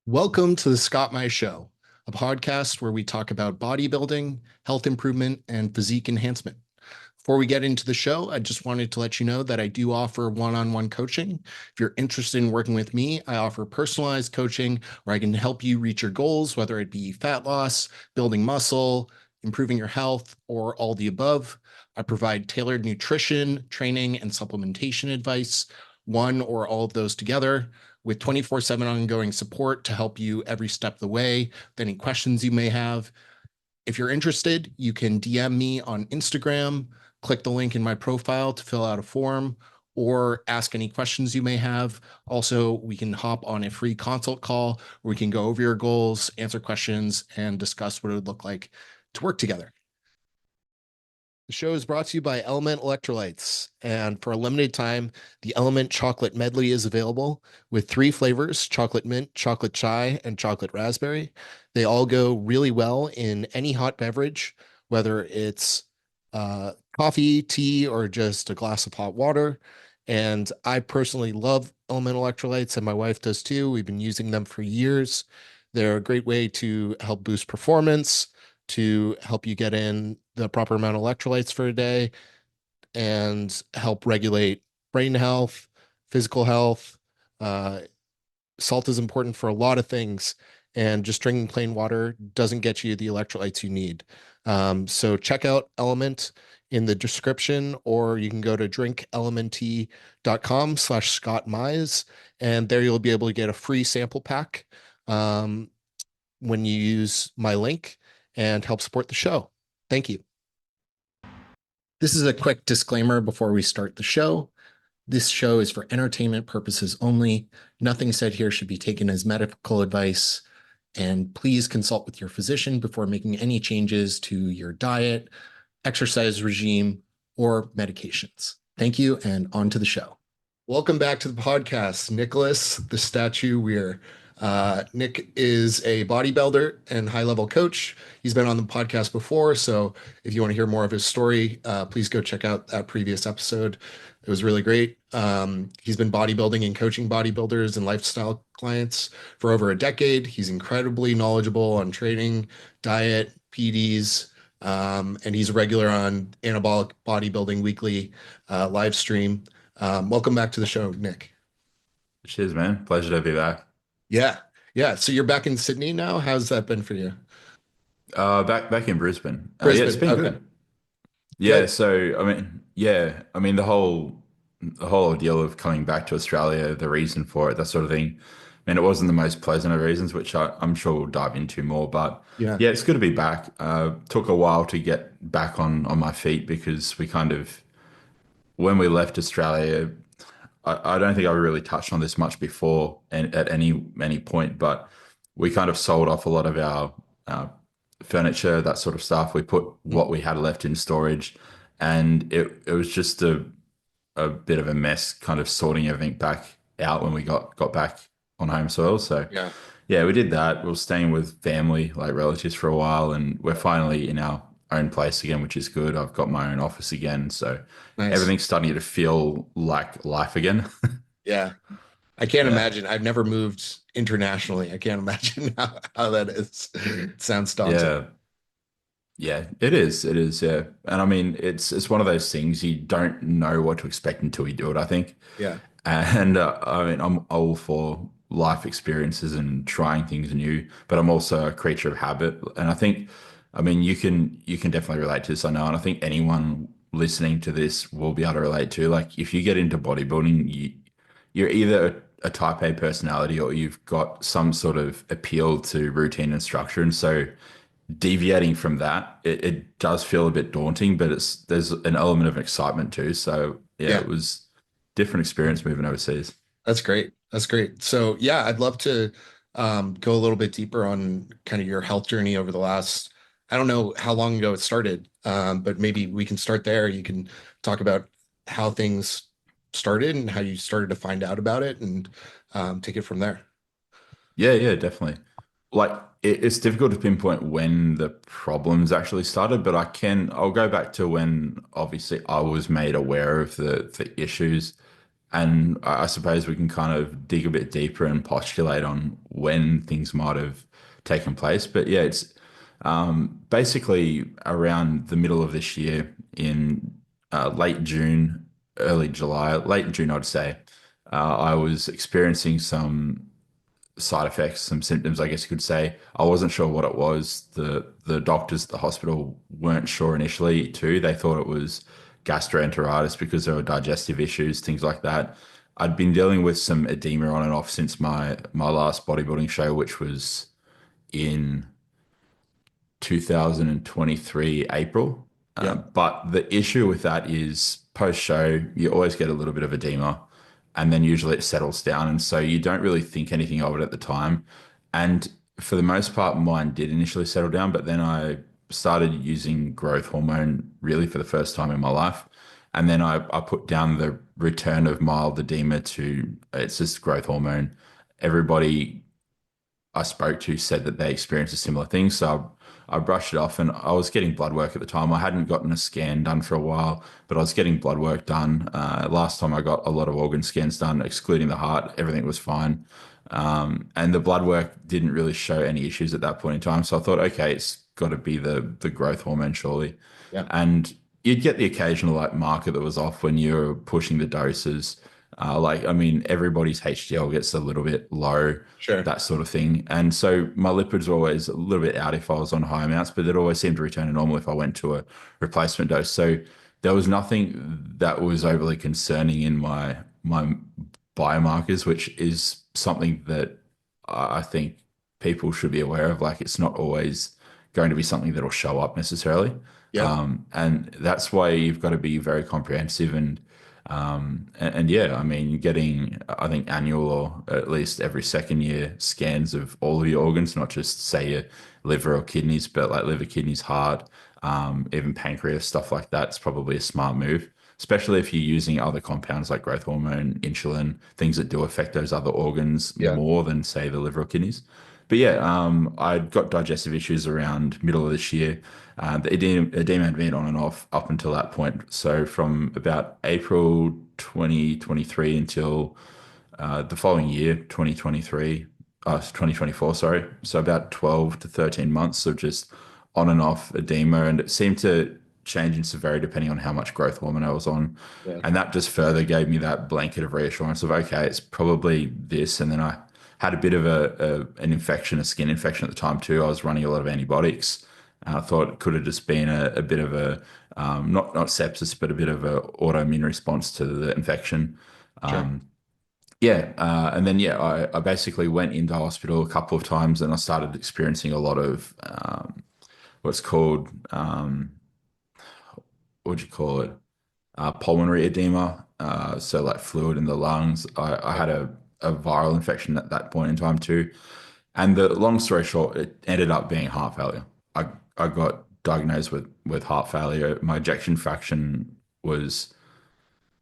Welcome to the Scott My Show, a podcast where we talk about bodybuilding, health improvement, and physique enhancement. Before we get into the show, I just wanted to let you know that I do offer one-on-one coaching. If you're interested in working with me, I offer personalized coaching where I can help you reach your goals, whether it be fat loss, building muscle, improving your health, or all the above. I provide tailored nutrition, training, and supplementation advice, one or all of those together, with 24/7 ongoing support to help you every step of the way with any questions you may have. If you're interested, you can DM me on Instagram, click the link in my profile to fill out a form, or ask any questions you may have. Also, we can hop on a free consult call where we can go over your goals, answer questions, and discuss what it would look like to work together. The show is brought to you by Element Electrolytes, and for a limited time, the Element Chocolate Medley is available with 3 flavors: chocolate mint, chocolate chai, and chocolate raspberry. They all go really well in any hot beverage, whether it's coffee, tea, or just a glass of hot water. And I personally love Element Electrolytes, and my wife does too. We've been using them for years. They're a great way to help boost performance, to help you get in the proper amount of electrolytes for a day, and help regulate brain health, physical health. Uh, Salt is important for a lot of things, and just drinking plain water doesn't get you the electrolytes you need. So check out Element in the description, or you can go to drinkelement.com/Scott Mize, and there you'll be able to get a free sample pack when you use my link and help support the show. Thank you. This is a quick disclaimer before we start the show. This show is for entertainment purposes only. Nothing said here should be taken as medical advice, and please consult with your physician before making any changes to your diet, exercise regime, or medications. Thank you, and on to the show. Welcome back to the podcast, Nicholas, the statue Weir. Nick is a bodybuilder and high-level coach. He's been on the podcast before, so if you want to hear more of his story, please go check out that previous episode. It was really great. He's been bodybuilding and coaching bodybuilders and lifestyle clients for over a decade. He's incredibly knowledgeable on training, diet, PDs, and he's a regular on Anabolic Bodybuilding Weekly live stream. Welcome back to the show, Nick. Cheers, man. Pleasure to be back. Yeah. Yeah. So you're back in Sydney now. How's that been for you? Back in Brisbane. Yeah, it's Brisbane. been Okay. good. Yeah, Good. so I mean the whole ordeal of coming back to Australia, the reason for it, that sort of thing. And it wasn't the most pleasant of reasons, which I'm sure we'll dive into more. But Yeah. yeah, it's good to be back. Took a while to get back on my feet because we kind of when we left Australia, I don't think I really touched on this much before and at any point, but we kind of sold off a lot of our furniture, that sort of stuff. We put what we had left in storage, and it was just a bit of a mess, kind of sorting everything back out when we got back on home soil. So Yeah. yeah, we did that. We were staying with family, like relatives, for a while, and we're finally in our own place again, which is good. I've got my own office again, so Nice. everything's starting to feel like life again. Yeah. I can't Yeah. imagine. I've never moved internationally. I can't imagine how that is. It sounds daunting. Yeah. Yeah, it is. It is, yeah. And I mean, it's one of those things you don't know what to expect until you do it, I think. Yeah. And I mean, I'm all for life experiences and trying things new, but I'm also a creature of habit. And I think, I mean, you can definitely relate to this, I know. And I think anyone listening to this will be able to relate to. Like, if you get into bodybuilding, you're either a type A personality or you've got some sort of appeal to routine and structure. And so deviating from that, it does feel a bit daunting, but there's an element of excitement too. So yeah, Yeah. it was different experience moving overseas. That's great. That's great. So yeah, I'd love to go a little bit deeper on kind of your health journey over the last, I don't know how long ago it started, but maybe we can start there. You can talk about how things started and how you started to find out about it, and take it from there. Yeah, yeah, definitely. Like it's difficult to pinpoint when the problems actually started, but I'll go back to when obviously I was made aware of the issues. And I suppose we can kind of dig a bit deeper and postulate on when things might have taken place. But yeah, it's basically around the middle of this year in late June, early July, late June, I'd say, I was experiencing some side effects, some symptoms, I guess you could say. I wasn't sure what it was. The doctors at the hospital weren't sure initially too. They thought it was gastroenteritis because there were digestive issues, things like that. I'd been dealing with some edema on and off since my last bodybuilding show, which was in 2023 April. Yeah. But the issue with that is post show, you always get a little bit of edema and then usually it settles down. And so you don't really think anything of it at the time. And for the most part, mine did initially settle down, but then I started using growth hormone really for the first time in my life. And then I put down the return of mild edema to it's just growth hormone. Everybody I spoke to said that they experienced a similar thing. So I brushed it off and I was getting blood work at the time. I hadn't gotten a scan done for a while, but I was getting blood work done. Last time I got a lot of organ scans done, excluding the heart, everything was fine. And the blood work didn't really show any issues at that point in time. So I thought, okay, it's got to be the growth hormone, surely. Yeah. And you'd get the occasional like marker that was off when you're pushing the doses. I mean, everybody's HDL gets a little bit low, Sure. that sort of thing. And so my lipids were always a little bit out if I was on high amounts, but it always seemed to return to normal if I went to a replacement dose. So there was nothing that was overly concerning in my biomarkers, which is something that I think people should be aware of. Like it's not always going to be something that'll show up necessarily. Yeah. And that's why you've got to be very comprehensive and yeah, I mean, getting, I think, annual or at least every second year scans of all of your organs, not just say your liver or kidneys, but like liver, kidneys, heart, even pancreas, stuff like that. It's probably a smart move, especially if you're using other compounds like growth hormone, insulin, things that do affect those other organs Yeah. more than, say, the liver or kidneys. But yeah, I got digestive issues around middle of this year. The edema had been on and off up until that point. So from about April 2023 until the following year, 2024, sorry. So about 12 to 13 months of just on and off edema. And it seemed to change in severity depending on how much growth hormone I was on. Yeah. And that just further gave me that blanket of reassurance of, okay, it's probably this. And then I had a bit of an infection, a skin infection at the time too. I was running a lot of antibiotics. I thought it could have just been a bit of a not sepsis, but a bit of a autoimmune response to the infection. Sure. Yeah, and then yeah, I basically went into hospital a couple of times, and I started experiencing a lot of what's called what do you call it? Pulmonary edema. So like fluid in the lungs. I Yeah. had a viral infection at that point in time too. And the long story short, it ended up being heart failure. I got diagnosed with heart failure. My ejection fraction was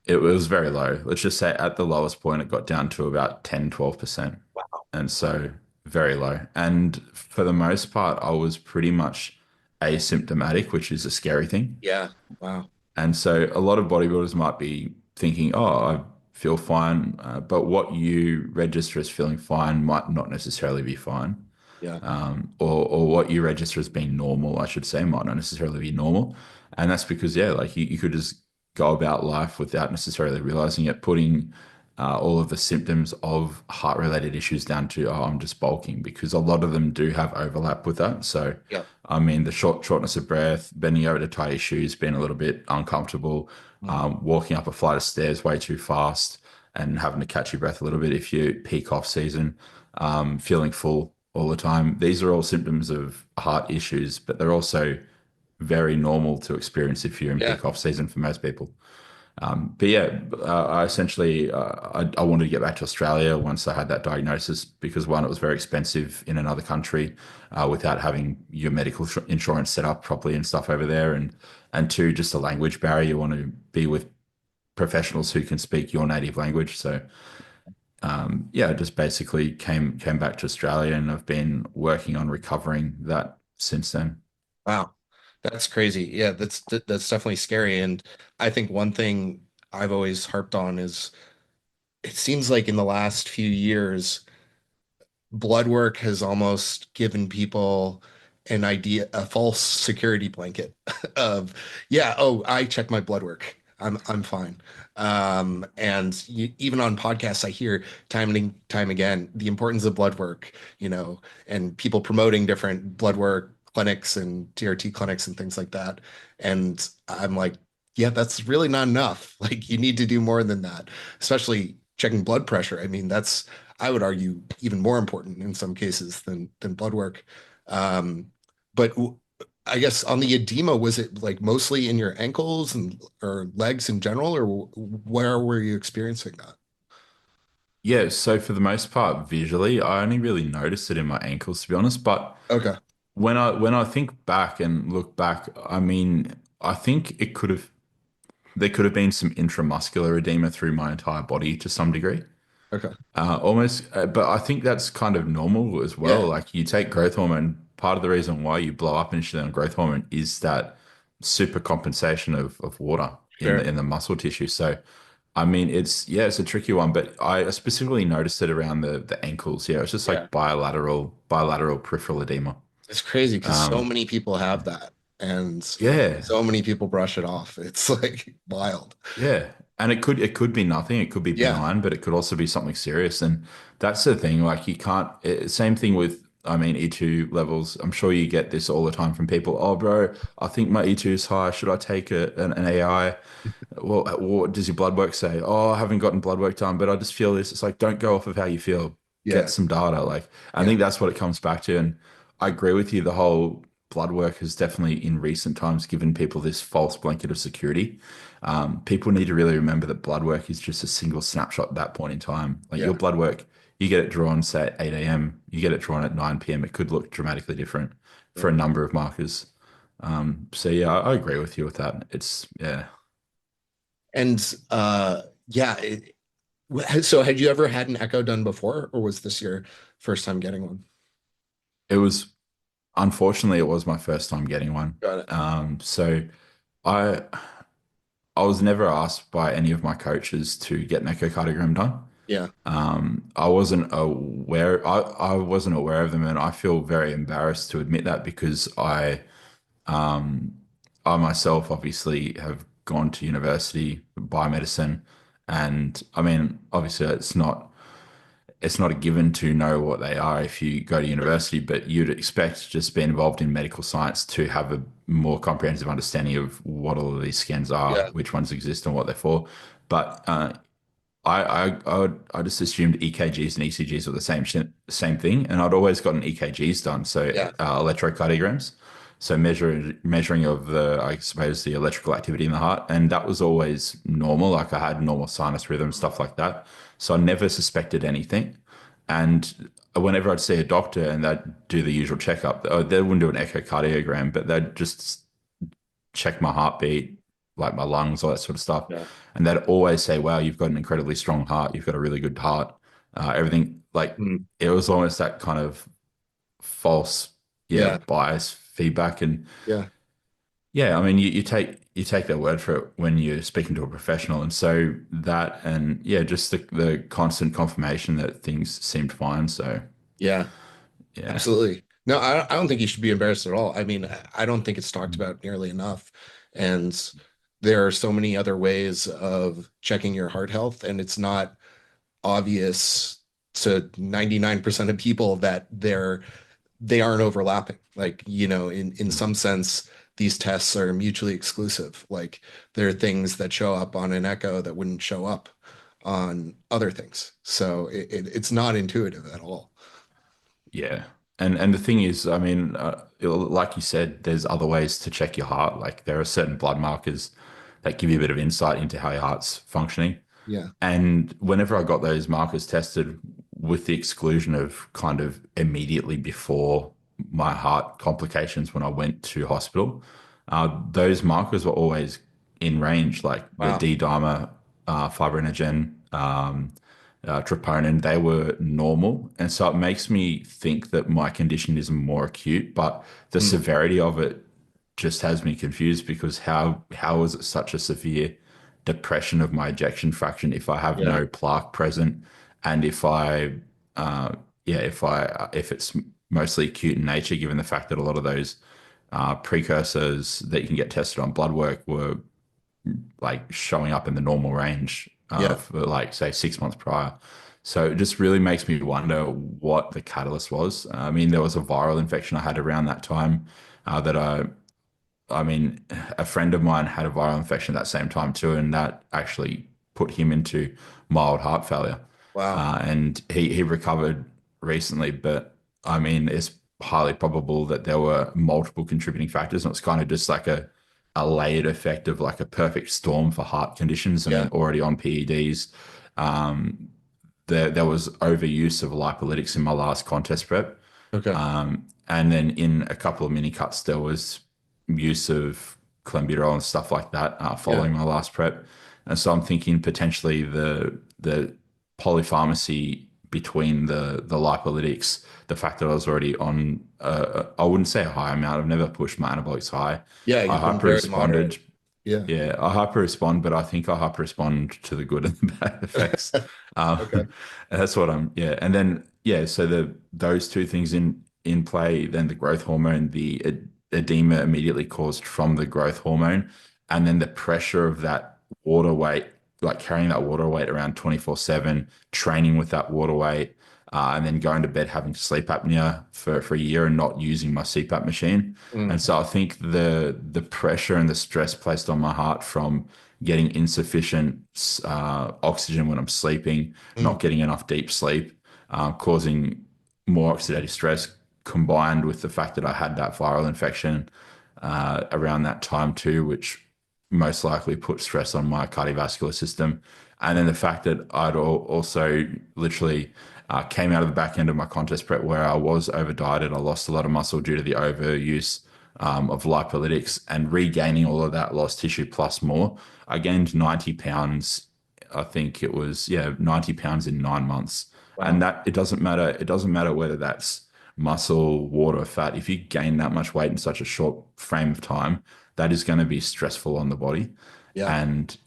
it was very low. Let's just say at the lowest point, it got down to about 10, 12%. Wow. And so very low. And for the most part, I was pretty much asymptomatic, which is a scary thing. Yeah. Wow. And so a lot of bodybuilders might be thinking, oh, I feel fine. But what you register as feeling fine might not necessarily be fine. Yeah. Or what you register as being normal, I should say, might not necessarily be normal. And that's because, yeah, like you could just go about life without necessarily realizing it, putting all of the symptoms of heart-related issues down to, oh, I'm just bulking, because a lot of them do have overlap with that. So, Yeah. I mean, the shortness of breath, bending over to tie your shoes, being a little bit uncomfortable, Mhm. walking up a flight of stairs way too fast, and having to catch your breath a little bit if you peak off season, feeling full all the time. These are all symptoms of heart issues, but they're also very normal to experience if you're in Yeah. peak off season for most people. But yeah, I essentially I wanted to get back to Australia once I had that diagnosis because one, it was very expensive in another country without having your medical insurance set up properly and stuff over there, and two, just a language barrier. You want to be with professionals who can speak your native language. So yeah, I just basically came back to Australia, and I've been working on recovering that since then. Wow. That's crazy. Yeah, that's definitely scary. And I think one thing I've always harped on is it seems like in the last few years, blood work has almost given people an idea, a false security blanket of, yeah, oh, I check my blood work. I'm fine. And even on podcasts, I hear time and time again the importance of blood work, and people promoting different blood work clinics and TRT clinics and things like that. And I'm like, yeah, that's really not enough. Like, you need to do more than that, especially checking blood pressure. I mean, that's, I would argue, even more important in some cases than blood work. Um, but I guess on the edema, was it like mostly in your ankles and or legs in general, or where were you experiencing that? Yeah, so for the most part, visually, I only really noticed it in my ankles, to be honest. But Okay, when I think back and look back, I mean, I think there could have been some intramuscular edema through my entire body to some degree. okay, Almost, but I think that's kind of normal as well. yeah, Like you take growth hormone, part of the reason why you blow up initially on growth hormone is that super compensation of water sure, in the muscle tissue. So, I mean, it's a tricky one, but I specifically noticed it around the ankles. Yeah, it's just yeah. like bilateral peripheral edema. It's crazy because so Um, many people have that, and yeah, so many people brush it off. It's like wild. Yeah. And it could be nothing. It could be Yeah, benign, but it could also be something serious. And that's the thing. Like you can't. Same thing with. I mean, E2 levels. I'm sure you get this all the time from people. Oh, bro, I think my E2 is high. Should I take an AI? Well, what does your blood work say? Oh, I haven't gotten blood work done, but I just feel this. It's like, don't go off of how you feel. Get yeah, some data. Like, I yeah, think that's what it comes back to. And I agree with you. The whole blood work has definitely, in recent times, given people this false blanket of security. People need to really remember that blood work is just a single snapshot at that point in time. Like your yeah, blood work, you get it drawn, say, at 8 a.m., you get it drawn at 9 p.m. It could look dramatically different yeah. for a number of markers. So yeah, I agree with you with that. It's yeah. And yeah. So had you ever had an echo done before, or was this your first time getting one? It was unfortunately it was my first time getting one. Got it. So I I was never asked by any of my coaches to get an echocardiogram done. Yeah. I wasn't aware of them, and I feel very embarrassed to admit that because um, I myself obviously have gone to university biomedicine, and I mean obviously it's not a given to know what they are if you go to Sure. university, but you'd expect just being involved in medical science to have a more comprehensive understanding of what all of these scans are, Yeah. which ones exist, and what they're for. But I just assumed EKGs and ECGs were the same thing, and I'd always gotten EKGs done, so Yeah. electrocardiograms, so measuring of the I suppose the electrical activity in the heart, and that was always normal. Like I had normal sinus rhythm stuff like that, so I never suspected anything. And whenever I'd see a doctor and they'd do the usual checkup, they wouldn't do an echocardiogram, but they'd just check my heartbeat, like my lungs, all that sort of stuff. Yeah. And they'd always say, wow, you've got an incredibly strong heart. You've got a really good heart. Everything like Mm. it was almost that kind of false, yeah, Yeah. bias feedback. And Yeah. yeah, I mean, you take their word for it when you're speaking to a professional. And so that, and yeah, just the constant confirmation that things seemed fine. So Yeah. yeah. Absolutely. No, I don't think you should be embarrassed at all. I mean, I don't think it's talked Mm. about nearly enough. And there are so many other ways of checking your heart health, and it's not obvious to 99% of people that they aren't overlapping. Like, in some sense, these tests are mutually exclusive. Like, there are things that show up on an echo that wouldn't show up on other things. So it's not intuitive at all. Yeah. And the thing is, I mean, like you said, there's other ways to check your heart. Like there are certain blood markers that give you a bit of insight into how your heart's functioning. Yeah. And whenever I got those markers tested, with the exclusion of kind of immediately before my heart complications when I went to hospital, those markers were always in range, like the Wow. D-dimer, fibrinogen, troponin, they were normal. And so it makes me think that my condition is more acute, but the severity of it just has me confused because how was it such a severe depression of my ejection fraction if I have Yeah. no plaque present, and if I, uh, yeah, if it's mostly acute in nature, given the fact that a lot of those precursors that you can get tested on blood work were like showing up in the normal range Yeah. for like say 6 months prior. So it just really makes me wonder what the catalyst was. I mean, there was a viral infection I had around that time that I mean, a friend of mine had a viral infection at that same time too, and that actually put him into mild heart failure. Wow. And he recovered recently, but I mean, it's highly probable that there were multiple contributing factors, and it's kind of just like a layered effect of like a perfect storm for heart conditions. I mean, Yeah. already on PEDs. Um, there was overuse of lipolytics in my last contest prep. Okay. And then in a couple of mini cuts, there was use of clenbuterol and stuff like that Yeah. following my last prep. And so I'm thinking potentially the polypharmacy between the lipolytics, the fact that I was already on, I wouldn't say a high amount. I've never pushed my anabolics high. Yeah. I You've been hyper very moderate. responded. Yeah. Yeah, I hyper respond, but I think I hyper respond to the good and the bad effects. Okay. That's what I'm, yeah. And then, yeah, so those two things in play, then the growth hormone, the edema immediately caused from the growth hormone, and then the pressure of that water weight, like carrying that water weight around 24/7, training with that water weight, and then going to bed having sleep apnea for a year and not using my CPAP machine. And Mm. so I think the pressure and the stress placed on my heart from getting insufficient oxygen when I'm sleeping, not Mm. getting enough deep sleep, causing more oxidative stress, combined with the fact that I had that viral infection around that time too, which most likely put stress on my cardiovascular system. And then the fact that also literally came out of the back end of my contest prep where I was over dieted. I lost a lot of muscle due to the overuse of lipolytics, and regaining all of that lost tissue plus more. I gained 90 pounds. I think it was, yeah, 90 pounds in 9 months. And Wow. that it doesn't matter. It doesn't matter whether that's muscle, water, fat. If you gain that much weight in such a short frame of time, that is going to be stressful on the body. Yeah. And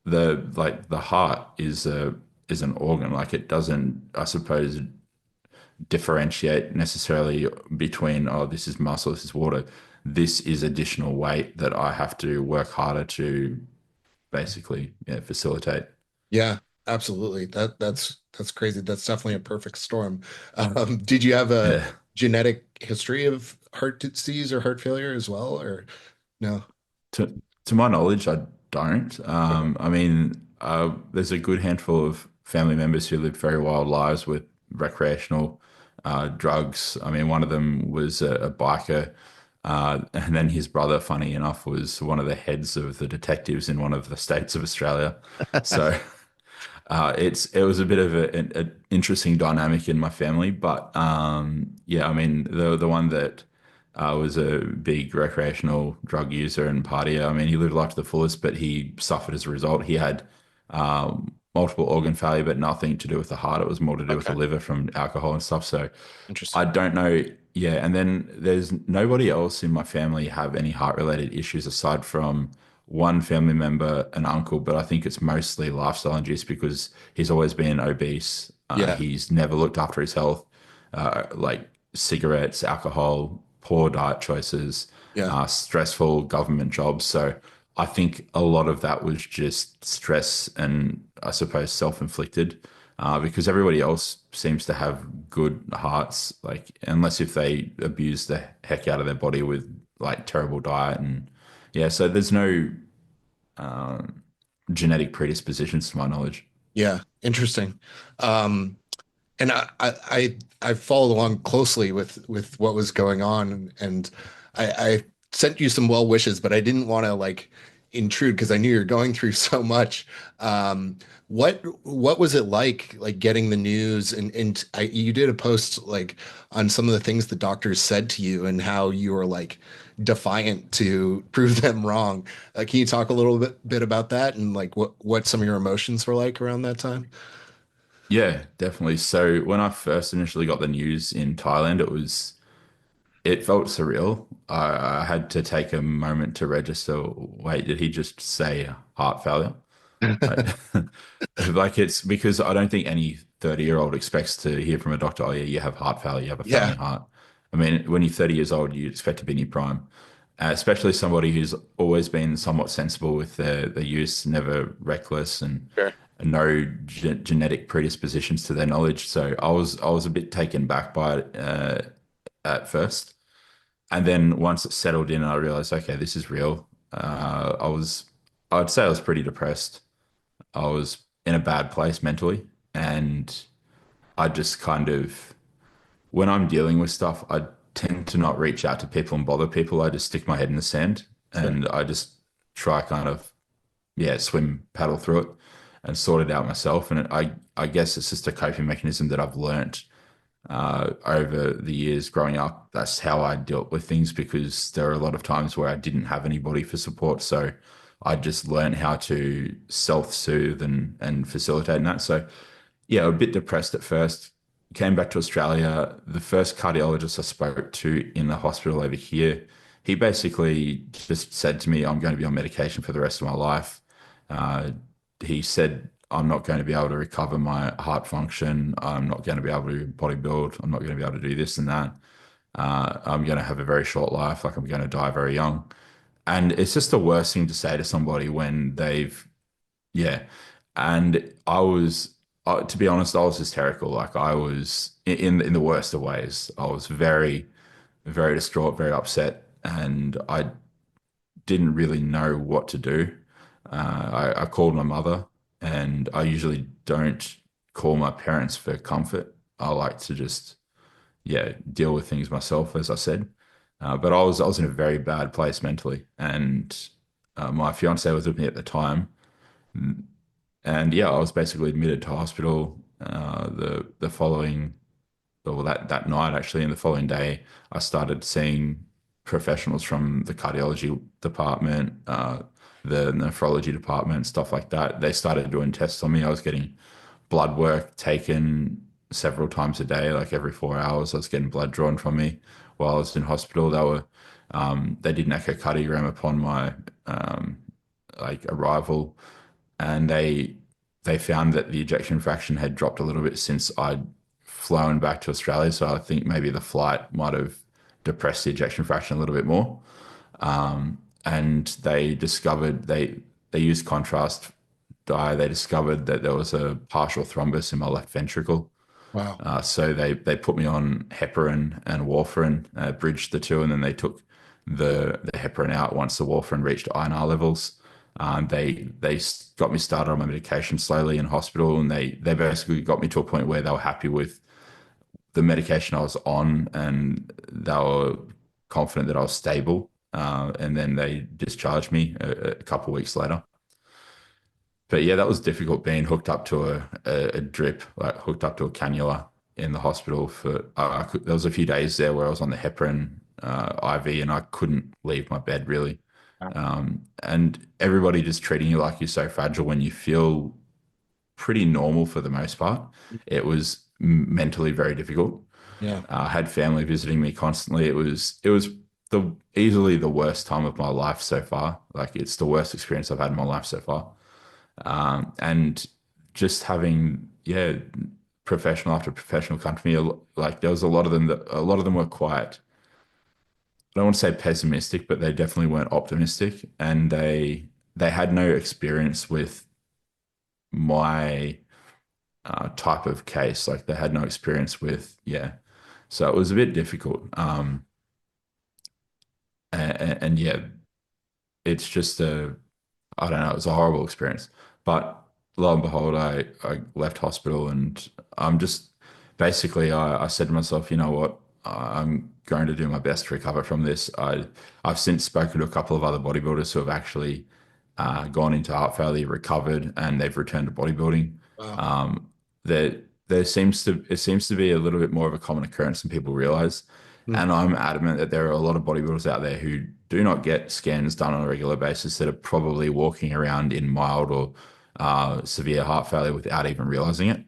the heart is an organ. Like it doesn't, I suppose, differentiate necessarily between, oh, this is muscle, this is water. This is additional weight that I have to work harder to basically, yeah, facilitate. Yeah. Absolutely. That's crazy. That's definitely a perfect storm. Did you have a Yeah. genetic history of heart disease or heart failure as well, or no? To my knowledge, I don't. Okay. I mean, there's a good handful of family members who lived very wild lives with recreational drugs. I mean, one of them was a biker, and then his brother, funny enough, was one of the heads of the detectives in one of the states of Australia. So it was a bit of an interesting dynamic in my family, but yeah, I mean the one that was a big recreational drug user and partier. I mean, he lived life to the fullest, but he suffered as a result. He had multiple organ failure, but nothing to do with the heart. It was more to do with the Okay. liver from alcohol and stuff. So I Interesting. don't know. Yeah, and then there's nobody else in my family have any heart related issues aside from one family member, an uncle, but I think it's mostly lifestyle induced because he's always been obese. Yeah. He's never looked after his health, like cigarettes, alcohol, poor diet choices, Yeah. stressful government jobs. So I think a lot of that was just stress and I suppose self-inflicted, because everybody else seems to have good hearts, like unless if they abuse the heck out of their body with like terrible diet and yeah, so there's no genetic predispositions to my knowledge. Yeah. Interesting. Um, and I followed along closely with what was going on, and I sent you some well wishes, but I didn't want to like intrude because I knew you're going through so much. What was it like getting the news, and you did a post like on some of the things the doctors said to you and how you were like defiant to prove them wrong. Can you talk a little bit about that and like what some of your emotions were like around that time? Yeah, definitely. So when I first initially got the news in Thailand, it felt surreal. I had to take a moment to register. Wait, did he just say heart failure? Like, like it's because I don't think any 30-year-old expects to hear from a doctor, oh yeah, you have heart failure, you have a Yeah, failing heart. I mean, when you're 30 years old, you expect to be in your prime, especially somebody who's always been somewhat sensible with their use, never reckless, sure. and no genetic predispositions to their knowledge. So I was a bit taken back by it at first, and then once it settled in, I realized, okay, this is real. I'd say I was pretty depressed. I was in a bad place mentally, and I just kind of, when I'm dealing with stuff, I tend to not reach out to people and bother people. I just stick my head in the sand Sure. and I just try kind of, yeah, swim, paddle through it and sort it out myself. And I guess it's just a coping mechanism that I've learnt over the years growing up. That's how I dealt with things because there are a lot of times where I didn't have anybody for support. So I just learned how to self-soothe and facilitate in that. So yeah, a bit depressed at first. Came back to Australia. The first cardiologist I spoke to in the hospital over here, he basically just said to me, I'm going to be on medication for the rest of my life. Uh, he said, I'm not going to be able to recover my heart function. I'm not going to be able to bodybuild. I'm not going to be able to do this and that. I'm going to have a very short life. Like I'm going to die very young. And it's just the worst thing to say to somebody when they've, yeah. And to be honest, I was hysterical. Like I was in the worst of ways. I was very, very distraught, very upset, and I didn't really know what to do. I called my mother, and I usually don't call my parents for comfort. I like to just, yeah, deal with things myself, as I said. But I was in a very bad place mentally, and my fiance was with me at the time, and yeah, I was basically admitted to hospital the following, well, that night actually, and the following day, I started seeing professionals from the cardiology department, the nephrology department, stuff like that. They started doing tests on me. I was getting blood work taken several times a day, like every 4 hours. I was getting blood drawn from me while I was in hospital. They did an echocardiogram upon my like arrival, and they found that the ejection fraction had dropped a little bit since I'd flown back to Australia. So I think maybe the flight might have depressed the ejection fraction a little bit more. And they discovered they used contrast dye. They discovered that there was a partial thrombus in my left ventricle. Wow. So they put me on heparin and warfarin, bridged the two, and then they took the heparin out once the warfarin reached INR levels. They got me started on my medication slowly in hospital, and they basically got me to a point where they were happy with the medication I was on, and they were confident that I was stable. And then they discharged me a couple of weeks later. But yeah, that was difficult being hooked up to a drip, like hooked up to a cannula in the hospital for, there was a few days there where I was on the heparin IV and I couldn't leave my bed really. And everybody just treating you like you're so fragile when you feel pretty normal for the most part. It was mentally very difficult. Yeah. I had family visiting me constantly. It was the easily the worst time of my life so far. Like it's the worst experience I've had in my life so far. And just having, yeah, professional after professional come to me, like there was a lot of them that a lot of them were quite, I don't want to say pessimistic, but they definitely weren't optimistic, and they had no experience with my type of case. Like they had no experience with, yeah. So it was a bit difficult. And yeah, it's just I don't know, it was a horrible experience. But lo and behold, I left hospital and I'm just basically I said to myself, you know what, I'm going to do my best to recover from this. I've since spoken to a couple of other bodybuilders who have actually gone into heart failure, recovered, and they've returned to bodybuilding. Wow. Um, there seems to be a little bit more of a common occurrence than people realize. Mm. And I'm adamant that there are a lot of bodybuilders out there who do not get scans done on a regular basis that are probably walking around in mild or severe heart failure without even realizing it.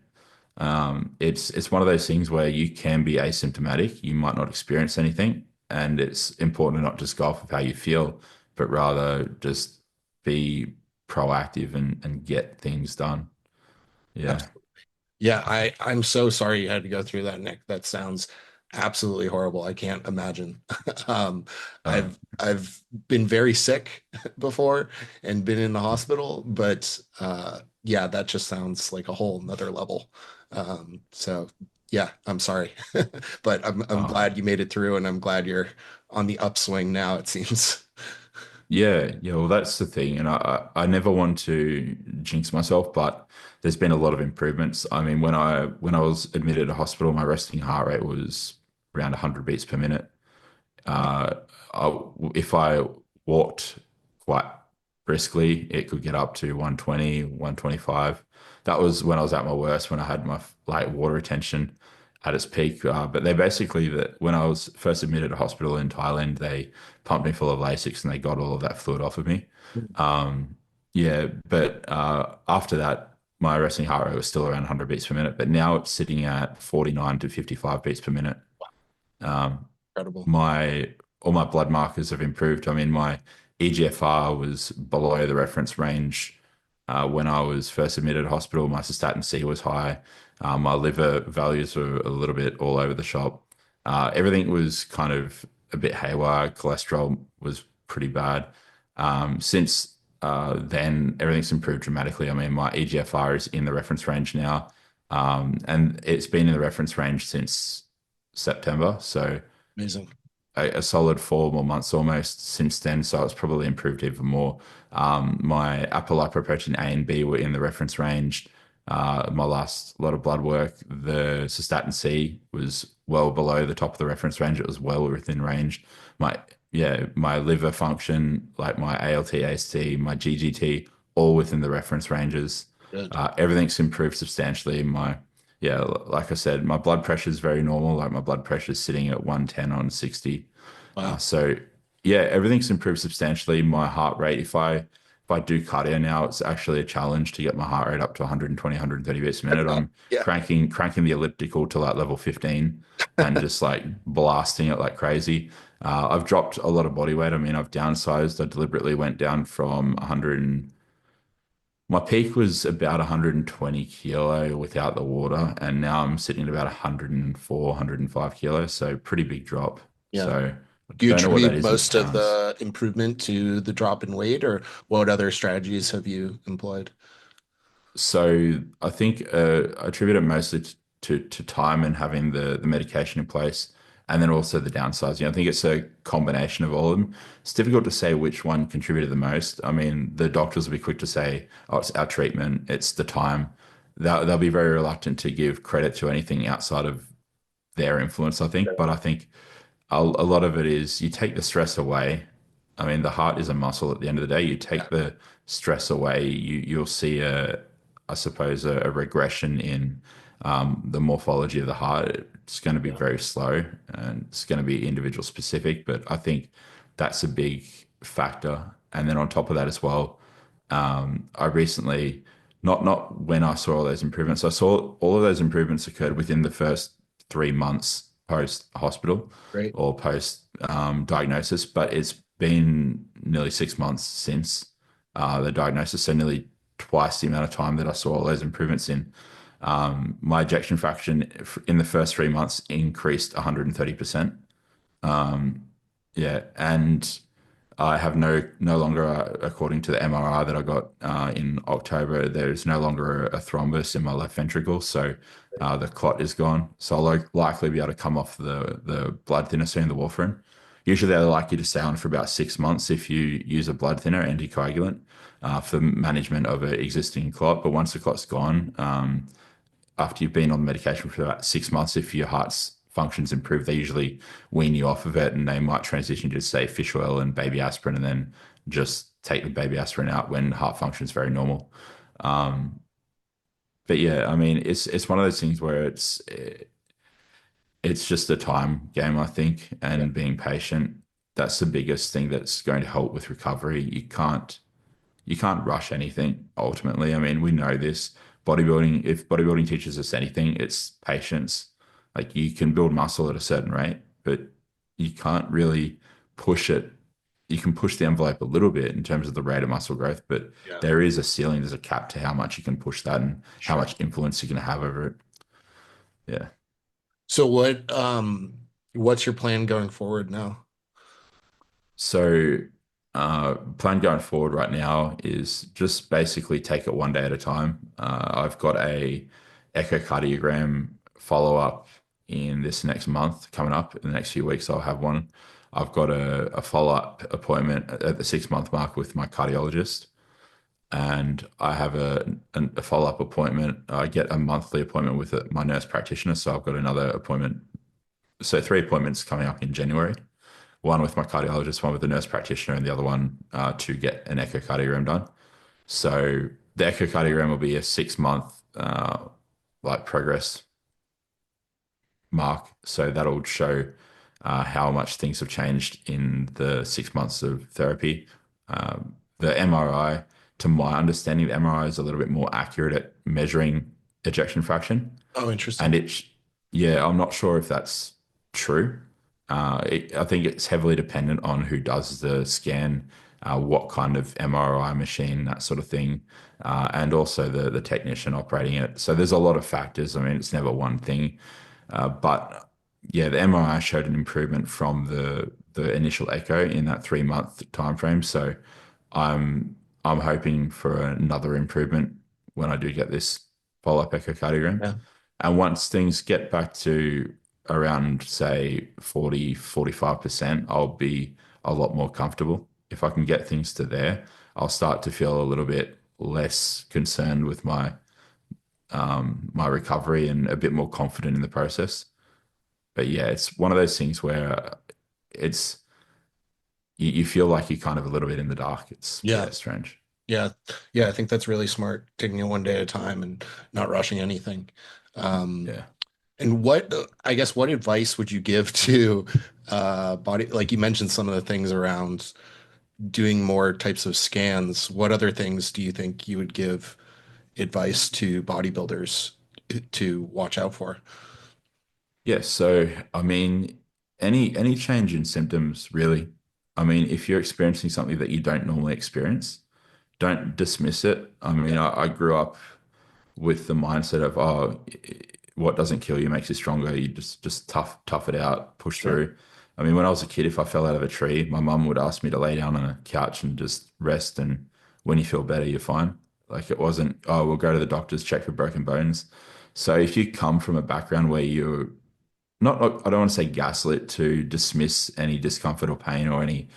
It's one of those things where you can be asymptomatic, you might not experience anything, and it's important to not just go off of how you feel, but rather just be proactive and get things done. Yeah. Absolutely. Yeah, I'm so sorry you had to go through that, Nick. That sounds absolutely horrible. I can't imagine. Um, Uh, I've been very sick before and been in the hospital, but yeah, that just sounds like a whole nother level. So yeah, I'm sorry. But I'm uh, glad you made it through, and I'm glad you're on the upswing now, it seems. yeah, yeah. Well, that's the thing, and I never want to jinx myself, but there's been a lot of improvements. I mean, when I was admitted to hospital, my resting heart rate was around 100 beats per minute. Uh, if I walked quite briskly, it could get up to 120, 125. That was when I was at my worst, when I had my like water retention at its peak. But they basically that when I was first admitted to hospital in Thailand, they pumped me full of Lasix and they got all of that fluid off of me. Um, yeah, but after that, my resting heart rate was still around 100 beats per minute, but now it's sitting at 49 to 55 beats per minute. Um, Incredible. my all my blood markers have improved. I mean, my EGFR was below the reference range when I was first admitted to hospital. My cystatin C was high. My liver values were a little bit all over the shop. Everything was kind of a bit haywire. Cholesterol was pretty bad. Since then, everything's improved dramatically. I mean, my EGFR is in the reference range now, and it's been in the reference range since September. So Amazing. a solid 4 more months almost since then. So it's probably improved even more. My apolipoprotein A and B were in the reference range. My last lot of blood work, the cystatin C was well below the top of the reference range. It was well within range. My my liver function, like my ALT, AST, my GGT, all within the reference ranges. Good. Everything's improved substantially. Like I said, my blood pressure is very normal. Like my blood pressure is sitting at 110 on 60. Wow. So yeah, everything's improved substantially. My heart rate, if I do cardio now, it's actually a challenge to get my heart rate up to 120, 130 beats a minute. I'm Yeah. cranking the elliptical to like level 15 and just like blasting it like crazy. I've dropped a lot of body weight. I mean, I've downsized. I deliberately went down from 100. My peak was about 120 kilo without the water, and now I'm sitting at about 104, 105 kilos. So pretty big drop. Yeah. So I Do you don't know what that attribute is in most of pounds. the improvement to the drop in weight, or what other strategies have you employed? So I think I attribute it mostly to time and having the medication in place, and then also the downsizing. I think it's a combination of all of them. It's difficult to say which one contributed the most. I mean, the doctors will be quick to say, "Oh, it's our treatment, it's the time." They'll be very reluctant to give credit to anything outside of their influence, I think. But I think a lot of it is you take the stress away. I mean, the heart is a muscle at the end of the day. You Yeah. take the stress away, you'll see I suppose, a regression in the morphology of the heart. It's going to be Yeah. very slow and it's going to be individual specific, but I think that's a big factor. And then on top of that as well, I recently, not when I saw all those improvements, I saw all of those improvements occurred within the first 3 months post hospital Great. or post diagnosis, but it's been nearly 6 months since the diagnosis, so nearly twice the amount of time that I saw all those improvements in. My ejection fraction in the first 3 months increased 130%. Yeah, and I have no longer, according to the MRI that I got in October, there's no longer a thrombus in my left ventricle, so the clot is gone. So I'll likely be able to come off the blood thinner soon, the warfarin. Usually they like you to stay on for about 6 months if you use a blood thinner, anticoagulant, for management of an existing clot. But once the clot's gone, after you've been on medication for about 6 months, if your heart's functions improve, they usually wean you off of it and they might transition to, say, fish oil and baby aspirin and then just take the baby aspirin out when heart function is very normal. Um, but yeah, I mean, it's one of those things where it's just a time game, I think, Yeah. and being patient. That's the biggest thing that's going to help with recovery. You can't rush anything ultimately. I mean, we know this. If bodybuilding teaches us anything, it's patience. Like you can build muscle at a certain rate, but you can't really push it you can push the envelope a little bit in terms of the rate of muscle growth, but Yeah, there is a ceiling, there's a cap to how much you can push that and how sure. much influence you can have over it. Yeah. So what's your plan going forward now? So, plan going forward right now is just basically take it one day at a time. I've got a echocardiogram follow up in this next month coming up. In the next few weeks, I'll have one. I've got a follow up appointment at the 6 month mark with my cardiologist, and I have a follow up appointment. I get a monthly appointment with my nurse practitioner, so I've got another appointment. So three appointments coming up in January, one with my cardiologist, one with the nurse practitioner, and the other one to get an echocardiogram done. So the echocardiogram will be a 6 month like progress mark. So that'll show how much things have changed in the 6 months of therapy. The MRI, to my understanding, the MRI is a little bit more accurate at measuring ejection fraction. Oh, And interesting. it's, yeah, I'm not sure if that's true. I think it's heavily dependent on who does the scan, what kind of MRI machine, that sort of thing, and also the technician operating it. So there's a lot of factors. I mean, it's never one thing. But yeah, the MRI showed an improvement from the initial echo in that 3 month time frame. So I'm hoping for another improvement when I do get this follow-up echocardiogram. Yeah. And once things get back to around, say, 40, 45%, I'll be a lot more comfortable. If I can get things to there, I'll start to feel a little bit less concerned with my recovery and a bit more confident in the process. But yeah, it's one of those things where it's you feel like you're kind of a little bit in the dark. It's Yeah. yeah, strange. Yeah. Yeah. I think that's really smart, taking it one day at a time and not rushing anything. Um, Yeah. and I guess, what advice would you give to like you mentioned some of the things around doing more types of scans. What other things do you think you would give advice to bodybuilders to watch out for? Yeah, so I mean, any change in symptoms, really. I mean, if you're experiencing something that you don't normally experience, don't dismiss it. I mean, Yeah, I grew up with the mindset of, oh, what doesn't kill you makes you stronger. You just tough it out, push sure. through. I mean, when I was a kid, if I fell out of a tree, my mum would ask me to lay down on a couch and just rest. And when you feel better, you're fine. Like it wasn't, oh, we'll go to the doctors, check for broken bones. So if you come from a background where you're not, I don't want to say gaslit to dismiss any discomfort or pain or any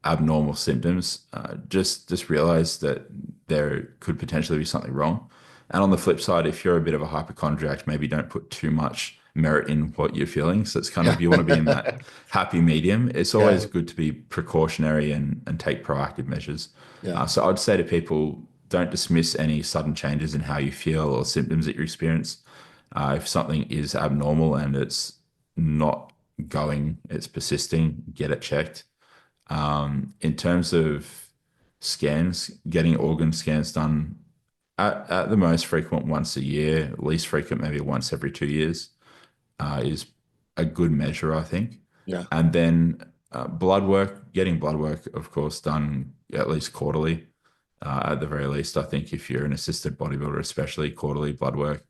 abnormal symptoms. Just realize that there could potentially be something wrong. And on the flip side, if you're a bit of a hypochondriac, maybe don't put too much merit in what you're feeling. So it's kind Yeah. of, you want to be in that happy medium. It's always Yeah. good to be precautionary and take proactive measures. Yeah. So I'd say to people, don't dismiss any sudden changes in how you feel or symptoms that you experience. If something is abnormal and it's not going, it's persisting, get it checked. In terms of scans, getting organ scans done at the most frequent once a year, least frequent maybe once every 2 years, is a good measure, I think. Yeah. And then blood work, getting blood work, of course, done at least quarterly. At the very least, I think if you're an assisted bodybuilder, especially quarterly blood work,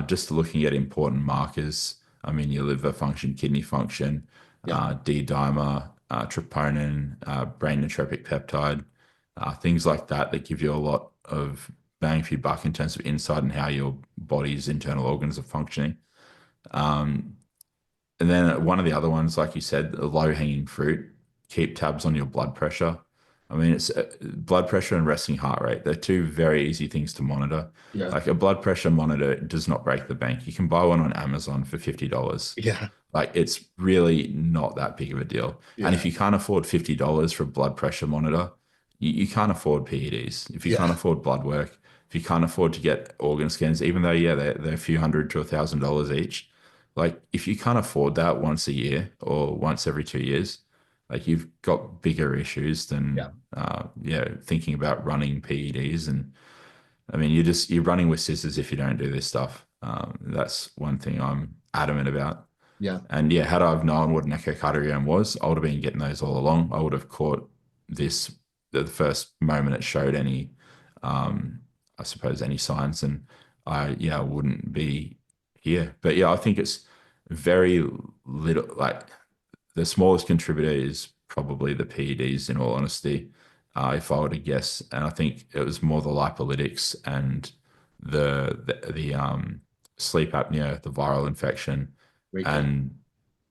just looking at important markers. I mean, your liver function, kidney function, Yeah. D-dimer, troponin, brain natriuretic peptide, things like that that give you a lot of bang for your buck in terms of insight and how your body's internal organs are functioning. Um, and then one of the other ones, like you said, the low-hanging fruit, keep tabs on your blood pressure. I mean, it's blood pressure and resting heart rate. They're two very easy things to monitor. Yeah. Like a blood pressure monitor does not break the bank. You can buy one on Amazon for $50. Yeah. Like it's really not that big of a deal. And if Yeah. you can't afford $50 for a blood pressure monitor, you can't afford PEDs. If you can't Yeah. afford blood work, if you can't afford to get organ scans, even though, yeah, they're a few hundred to $1,000 each, like if you can't afford that once a year or once every 2 years, like you've got bigger issues Yeah. than yeah, thinking about running PEDs. And I mean, you're running with scissors if you don't do this stuff. That's one thing I'm adamant about. Yeah. And yeah, had I have known what an echocardiogram was, I would have been getting those all along. I would have caught this the first moment it showed any, um, I suppose, any signs, and I wouldn't be here. But yeah, I think it's very little. Like the smallest contributor is probably the PEDs, in all honesty, if I were to guess. And I think it was more the lipolytics and the sleep apnea, the viral infection, Weight gain. and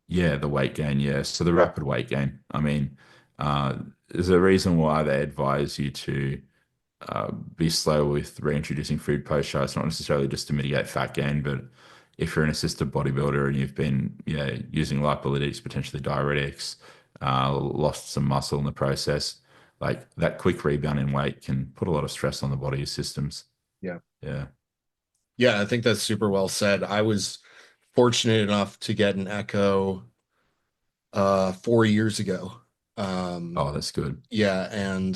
yeah, the weight gain. Yeah, so the rapid weight gain. I mean, there's a reason why they advise you to be slow with reintroducing food post show. It's not necessarily just to mitigate fat gain, but if you're an assisted bodybuilder and you've been using lipolytics, potentially diuretics, lost some muscle in the process, like that quick rebound in weight can put a lot of stress on the body's systems. Yeah. Yeah. Yeah, I think that's super well said. I was fortunate enough to get an echo 4 years ago. Um, Oh, that's good. yeah, and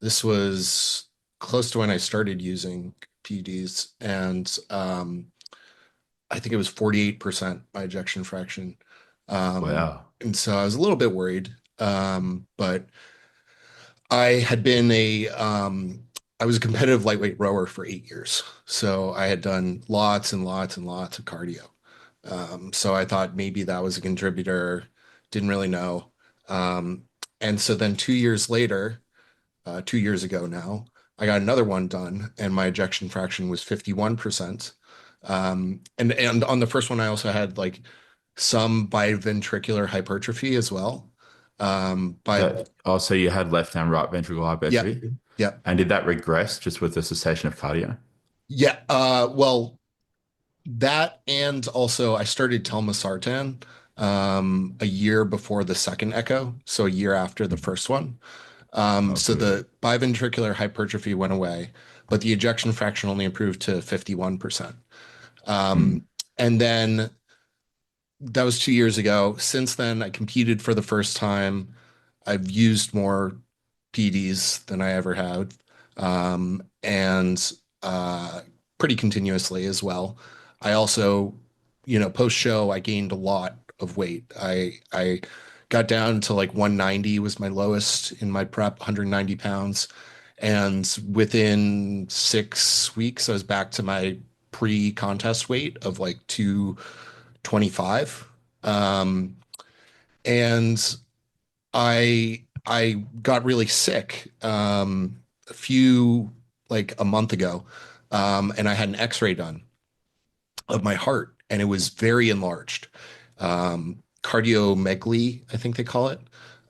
this was close to when I started using PEDs, and I think it was 48% my ejection fraction. Wow. And so I was a little bit worried. But I had been I was a competitive lightweight rower for 8 years. So I had done lots and lots and lots of cardio. So I thought maybe that was a contributor. Didn't really know. Um, and so then 2 years later, 2 years ago now, I got another one done, and my ejection fraction was 51%. And on the first one, I also had like some biventricular hypertrophy as well. But That also you had left and right ventricle yeah, hypertrophy, yeah, and did that regress just with the cessation of cardio? yeah. Well, that and also I started telmisartan a year before the second echo, so a year after the Mhm. first one. Oh, So good. the biventricular hypertrophy went away, but the ejection fraction only improved to 51%. Um, Mm. and then that was 2 years ago. Since then, I competed for the first time. I've used more PDs than I ever had, and pretty continuously as well. I also, post show, I gained a lot of weight. I got down to like 190 was my lowest in my prep, 190 pounds, and within 6 weeks, I was back to my pre-contest weight of like 225. Um, and I got really sick a few like a month ago, and I had an X-ray done of my heart, and it was very enlarged, cardiomegaly, I think they call it,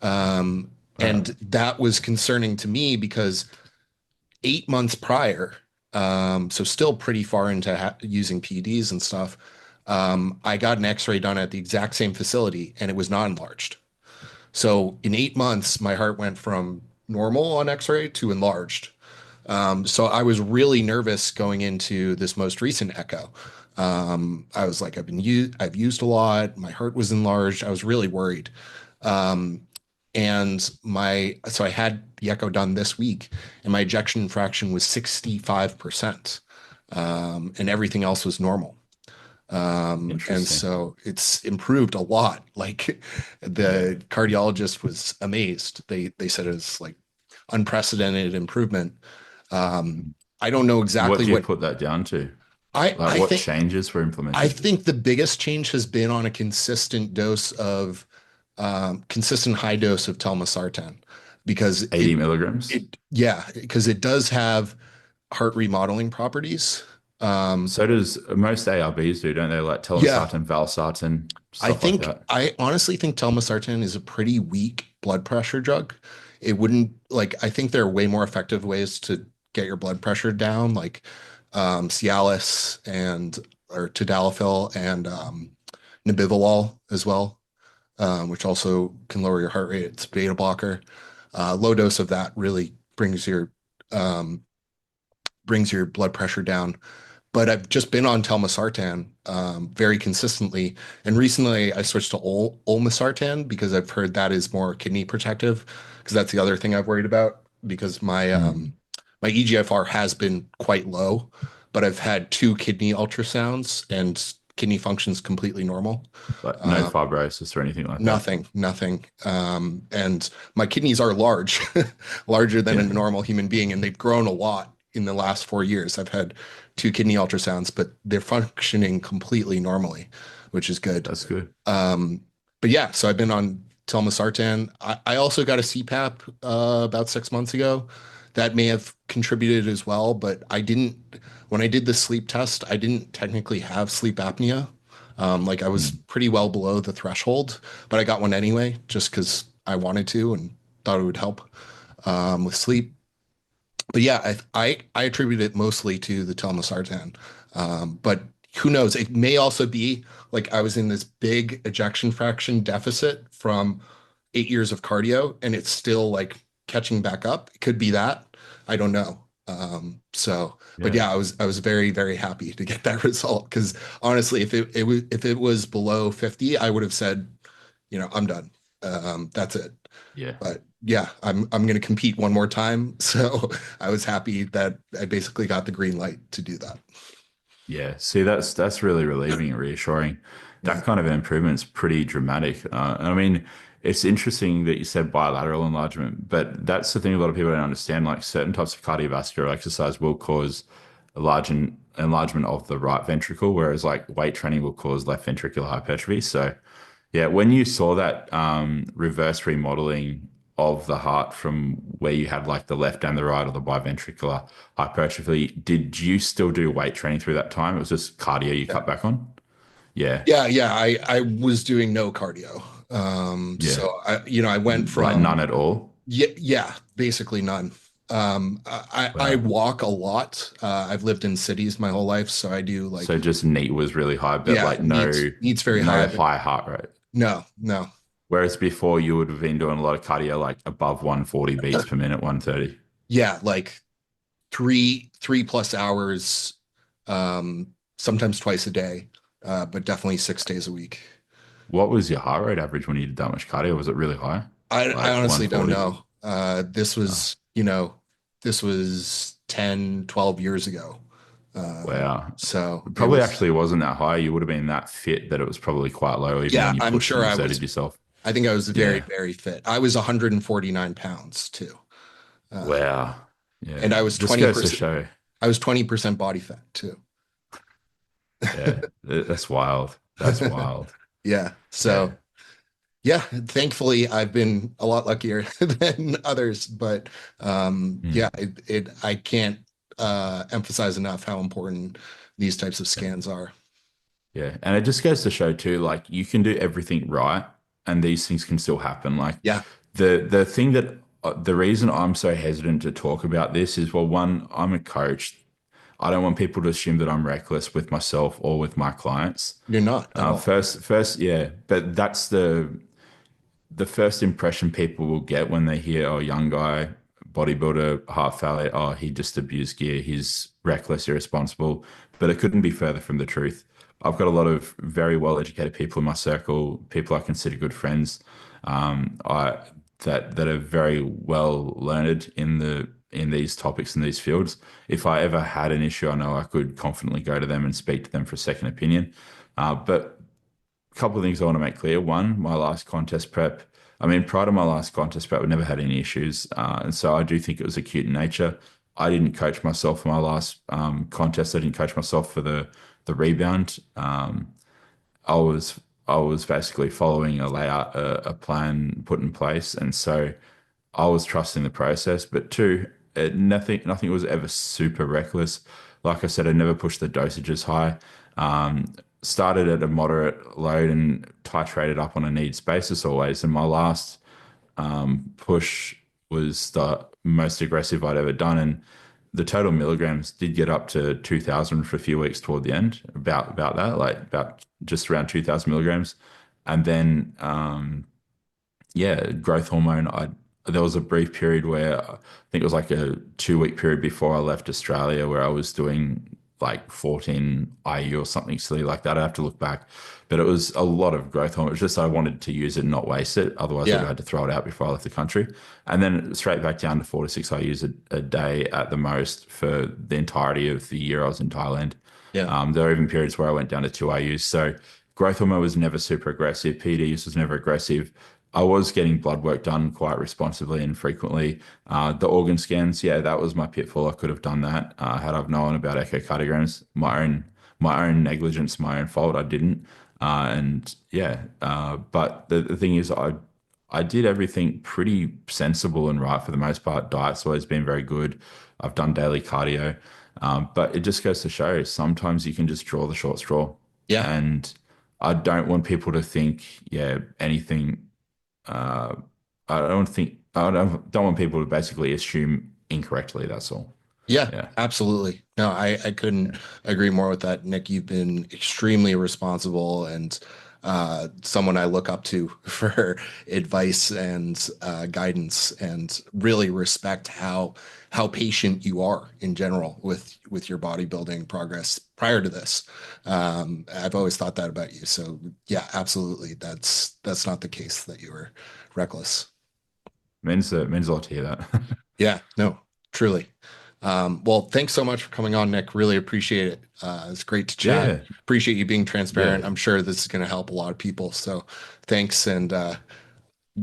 and Wow. that was concerning to me because 8 months prior, so still pretty far into using PEDs and stuff, I got an X-ray done at the exact same facility, and it was not enlarged. So in 8 months, my heart went from normal on X-ray to enlarged. So I was really nervous going into this most recent echo. I was like, I've used a lot. My heart was enlarged. I was really worried. Um, so I had the echo done this week, and my ejection fraction was 65%, and everything else was normal. And Interesting. so it's improved a lot. Like Yeah. the cardiologist was amazed. They said it's like unprecedented improvement. Um, I don't know What exactly do you what put that down to? I Like I what think changes were I implemented? think the biggest change has been on a consistent dose of consistent high dose of telmisartan because 80 milligrams. because it does have heart remodeling properties. Um, So does most ARBs do, don't they? Like yeah, telmisartan, valsartan, I stuff like think that. I honestly think telmisartan is a pretty weak blood pressure drug. It wouldn't like I think there are way more effective ways to get your blood pressure down, like Cialis and or tadalafil and nebivolol as well, which also can lower your heart rate. It's a beta blocker. Low dose of that really um, brings your blood pressure down, but I've just been on telmisartan very consistently. And recently I switched to olmesartan because I've heard that is more kidney protective, because that's the other thing I've worried about because Mm. my EGFR has been quite low, but I've had two kidney ultrasounds and kidney function's completely normal. Like no Um, fibrosis or anything like that. nothing. And my kidneys are large, larger than a Yeah, normal human being, and they've grown a lot in the last 4 years. I've had two kidney ultrasounds, but they're functioning completely normally, which is good. that's good. Um, but yeah, so I've been on telmisartan. I also got a CPAP about 6 months ago. That may have contributed as well, but I didn't, when I did the sleep test, I didn't technically have sleep apnea. Like I was Mm. pretty well below the threshold, but I got one anyway, just because I wanted to and thought it would help with sleep. But yeah, I attribute it mostly to the telmisartan. But who knows? It may also be like I was in this big ejection fraction deficit from 8 years of cardio, and it's still like catching back up. It could be that. I don't know. But Yeah. yeah, I was very, very happy to get that result because honestly, if it was below 50, I would have said, I'm done. That's it. Yeah. But yeah, I'm going to compete one more time. So I was happy that I basically got the green light to do that. Yeah, see, that's really relieving and reassuring. Yeah. That kind of improvement's pretty dramatic. I mean, it's interesting that you said bilateral enlargement, but that's the thing a lot of people don't understand. Like certain types of cardiovascular exercise will cause a enlargement of the right ventricle, whereas like weight training will cause left ventricular hypertrophy. So yeah, when you saw that reverse remodeling of the heart from where you had like the left and the right or the biventricular hypertrophy, did you still do weight training through that time? It was just cardio you Yeah. cut back on? Yeah. Yeah. I was doing no cardio. Yeah. I went Like none from, at all. yeah, basically none. I Wow. walk a lot. I've lived in cities my whole life, so I do So like, just NEAT was really high, but yeah, like needs very no high. high heart rate. No, no. Whereas before you would have been doing a lot of cardio like above 140 beats per minute, 130. Yeah, like three plus hours, sometimes twice a day, but definitely 6 days a week. What was your heart rate average when you did that much cardio? Was it really high? I Like honestly don't 140? know. This was 10, 12 years ago. Wow. So It it probably was, actually wasn't that high. You would have been that fit that it was probably quite low, even yeah, when you I'm pushed sure and I was, exerted yourself. I think I was very, Yeah. very fit. I was 149 pounds too. Uh, Wow. and Yeah. I was Just goes to 20%, show. I was 20% body fat too. Yeah. That's wild. That's wild. Yeah. Yeah. So yeah, thankfully I've been a lot luckier than others, but yeah, Mm. I can't emphasize enough how important these types of scans are. Yeah. And it just goes to show too, like you can do everything right and these things can still happen. Like Yeah, the thing that the reason I'm so hesitant to talk about this is, well, one, I'm a coach. I don't want people to assume that I'm reckless with myself or with my clients. you're not at all. Yeah, but that's the first impression people will get when they hear, oh, young guy, bodybuilder, heart failure, oh, he just abused gear, he's reckless, irresponsible. But it couldn't be further from the truth. I've got a lot of very well educated people in my circle, people I consider good friends, I that are very well learned in these topics in these fields. If I ever had an issue, I know I could confidently go to them and speak to them for a second opinion. But a couple of things I want to make clear. One, my last contest prep, I mean, prior to my last contest prep, we never had any issues. And so I do think it was acute in nature. I didn't coach myself for my last contest. I didn't coach myself for the rebound. I was I was basically following a layout, a plan put in place, and so I was trusting the process. But two, nothing was ever super reckless. Like I said, I never pushed the dosages high. Started at a moderate load and titrated up on a needs basis always. And my last push was the most aggressive I'd ever done, and the total milligrams did get up to 2,000 for a few weeks toward the end, about that, like about just around 2,000 milligrams, and then yeah, growth hormone. I There was a brief period where I think it was like a 2 week period before I left Australia where I was doing like 14 IU or something silly like that. I have to look back, but it was a lot of growth hormone. It was just I wanted to use it and not waste it. Otherwise, I would have Yeah. had to throw it out before I left the country. And then straight back down to 4 to 6 IUs a day at the most for the entirety of the year I was in Thailand. Yeah. There were even periods where I went down to 2 IUs. So growth hormone was never super aggressive. PED use was never aggressive. I was getting blood work done quite responsibly and frequently. The organ scans, yeah, that was my pitfall. I could have done that had I've known about echocardiograms. My own negligence, my own fault. I didn't. And yeah, but the thing is, I did everything pretty sensible and right for the most part. Diet's always been very good. I've done daily cardio. But it just goes to show sometimes you can just draw the short straw. Yeah. And I don't want people to think, yeah, anything. Uh, I don't want people to basically assume incorrectly. That's all. Yeah, Yeah. absolutely. No, I couldn't Yeah. agree more with that, Nick. You've been extremely responsible and someone I look up to for advice and guidance, and really respect how patient you are in general with your bodybuilding progress prior to this. I've always thought that about you. So yeah, absolutely. That's not the case that you were reckless. Means a lot to hear that. Yeah, no, truly. Well, thanks so much for coming on, Nick. Really appreciate it. It's great to chat. Yeah. Appreciate you being transparent. Yeah. I'm sure this is going to help a lot of people. So thanks, and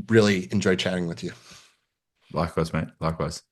really enjoy chatting with you. Likewise, mate. Likewise.